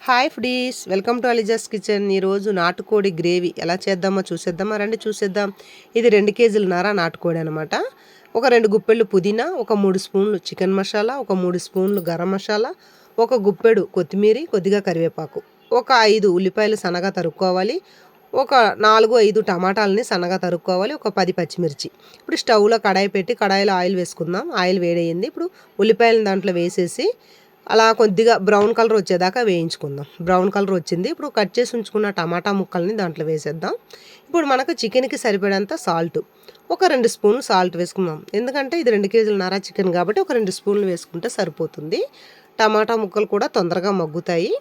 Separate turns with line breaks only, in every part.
Hi foodies, welcome to Aliza's kitchen. ఈరోజు నాటుకోడి gravy ఎలా చేద్దామో చూసేద్దామా రండి చూసేద్దాం. ఇది 2 కేజీలన్నర నాటుకోడి అనమాట. ఒక 2 గుప్పెళ్ళు పుదీనా, ఒక 3 స్పూన్లు చికెన్ మసాలా, ఒక 3 స్పూన్లు గరం మసాలా, ఒక గుప్పెడు కొత్తిమీర, కొద్దిగా కరివేపాకు, ఒక 5 ఉల్లిపాయలు సన్నగా తరుక్కోవాలి, ఒక 4-5 టమాటాలని సన్నగా తరుక్కోవాలి, ఒక 10 పచ్చిమిర్చి. ఇప్పుడు స్టవ్లో కడాయి పెట్టి కడాయిలో ఆయిల్ వేసుకుందాం. ఆయిల్ వేడయింది. ఇప్పుడు ఉల్లిపాయలను దాంట్లో వేసేసి అలా కొద్దిగా బ్రౌన్ కలర్ వచ్చేదాకా వేయించుకుందాం. బ్రౌన్ కలర్ వచ్చింది. ఇప్పుడు కట్ చేసి ఉంచుకున్న టమాటా ముక్కల్ని దాంట్లో వేసేద్దాం. ఇప్పుడు మనకు చికెన్కి సరిపడేంత సాల్ట్, ఒక 2 స్పూన్లు సాల్ట్ వేసుకుందాం. ఎందుకంటే ఇది 2 కేజీలన్నర చికెన్ కాబట్టి ఒక 2 స్పూన్లు వేసుకుంటే సరిపోతుంది. టమాటా ముక్కలు కూడా తొందరగా మగ్గుతాయి.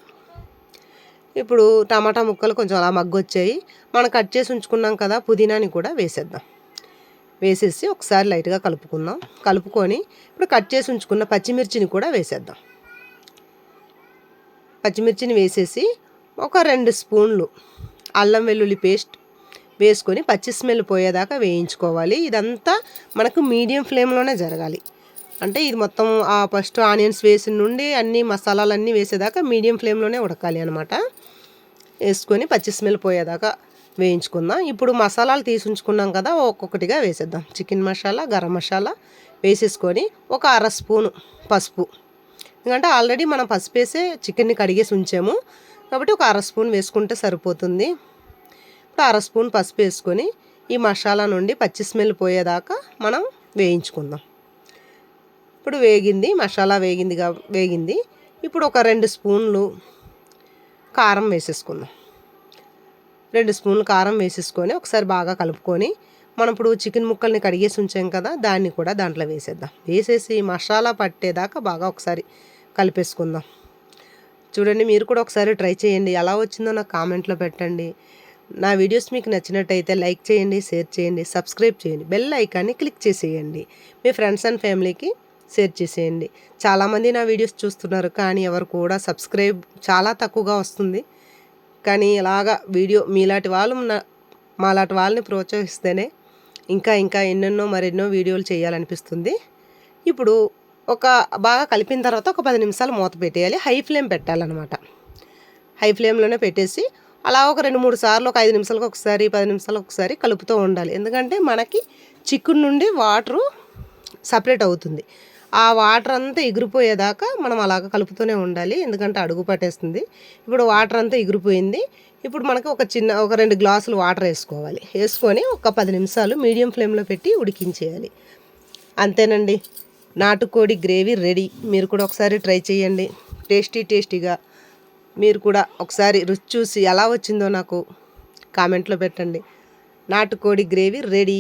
ఇప్పుడు టమాటా ముక్కలు కొంచెం అలా మగ్గొచ్చాయి. మనం కట్ చేసి ఉంచుకున్నాం కదా, పుదీనాని కూడా వేసేద్దాం. వేసేసి ఒకసారి లైట్గా కలుపుకుందాం. కలుపుకొని ఇప్పుడు కట్ చేసి ఉంచుకున్న పచ్చిమిర్చిని కూడా వేసేద్దాం. పచ్చిమిర్చిని వేసేసి ఒక 2 స్పూన్లు అల్లం వెల్లుల్లి పేస్ట్ వేసుకొని పచ్చి స్మెల్ పోయేదాకా వేయించుకోవాలి. ఇదంతా మనకు మీడియం ఫ్లేమ్లోనే జరగాలి. అంటే ఇది మొత్తం ఫస్ట్ ఆనియన్స్ వేసిన నుండి అన్ని మసాలాలన్నీ వేసేదాకా మీడియం ఫ్లేమ్లోనే ఉడకాలి అనమాట. వేసుకొని పచ్చి స్మెల్ పోయేదాకా వేయించుకుందాం. ఇప్పుడు మసాలాలు తీసుంచుకున్నాం కదా, ఒక్కొక్కటిగా వేసేద్దాం. చికెన్ మసాలా, గరం మసాలా వేసేసుకొని ఒక 1/2 స్పూను పసుపు, ఎందుకంటే ఆల్రెడీ మనం పసుపు వేసే చికెన్ని కడిగేసి ఉంచాము కాబట్టి ఒక 1/2 స్పూన్ వేసుకుంటే సరిపోతుంది. ఇప్పుడు 1/2 స్పూన్ పసుపు వేసుకొని ఈ మసాలా నుండి పచ్చి స్మెల్ పోయేదాకా మనం వేయించుకుందాం. ఇప్పుడు వేగింది, మసాలా వేగింది. ఇప్పుడు ఒక 2 స్పూన్లు కారం వేసేసుకుందాం. 2 స్పూన్లు కారం వేసేసుకొని ఒకసారి బాగా కలుపుకొని మనం ఇప్పుడు చికెన్ ముక్కల్ని కడిగేసి ఉంచాం కదా, దాన్ని కూడా దాంట్లో వేసేద్దాం. వేసేసి మసాలా పట్టేదాకా బాగా ఒకసారి కలిపేసుకుందాం. చూడండి, మీరు కూడా ఒకసారి ట్రై చేయండి. ఎలా వచ్చిందో నాకు కామెంట్లో పెట్టండి. నా వీడియోస్ మీకు నచ్చినట్టయితే లైక్ చేయండి, షేర్ చేయండి, సబ్స్క్రైబ్ చేయండి, బెల్ ఐకాన్ని క్లిక్ చేసేయండి. మీ ఫ్రెండ్స్ అండ్ ఫ్యామిలీకి షేర్ చేసేయండి. చాలామంది నా వీడియోస్ చూస్తున్నారు కానీ ఎవరు కూడా సబ్స్క్రైబ్ చాలా తక్కువగా వస్తుంది. కానీ ఇలాగా వీడియో మీలాంటి వాళ్ళు మాలాంటి వాళ్ళని ప్రోత్సహిస్తేనే ఇంకా మరెన్నో వీడియోలు చేయాలనిపిస్తుంది. ఇప్పుడు బాగా కలిపిన తర్వాత ఒక 10 నిమిషాలు మూత పెట్టేయాలి. హై ఫ్లేమ్ పెట్టాలన్నమాట. హై ఫ్లేమ్లోనే పెట్టేసి అలా ఒక 2-3 సార్లు, ఒక 5 నిమిషాలకు ఒకసారి, 10 నిమిషాలకు ఒకసారి కలుపుతూ ఉండాలి. ఎందుకంటే మనకి చికెన్ నుండి వాటరు సపరేట్ అవుతుంది. ఆ వాటర్ అంతా ఎగిరిపోయేదాకా మనం అలాగ కలుపుతూనే ఉండాలి, ఎందుకంటే అడుగు పట్టేస్తుంది. ఇప్పుడు వాటర్ అంతా ఎగిరిపోయింది. ఇప్పుడు మనకి ఒక 2 గ్లాసులు వాటర్ వేసుకోవాలి. వేసుకొని ఒక 10 నిమిషాలు మీడియం ఫ్లేమ్లో పెట్టి ఉడికించేయాలి. అంతేనండి, నాటుకోడి గ్రేవీ రెడీ. మీరు కూడా ఒకసారి ట్రై చేయండి. టేస్టీగా మీరు కూడా ఒకసారి రుచి చూసి ఎలా వచ్చిందో నాకు కామెంట్లో పెట్టండి. నాటుకోడి గ్రేవీ రెడీ.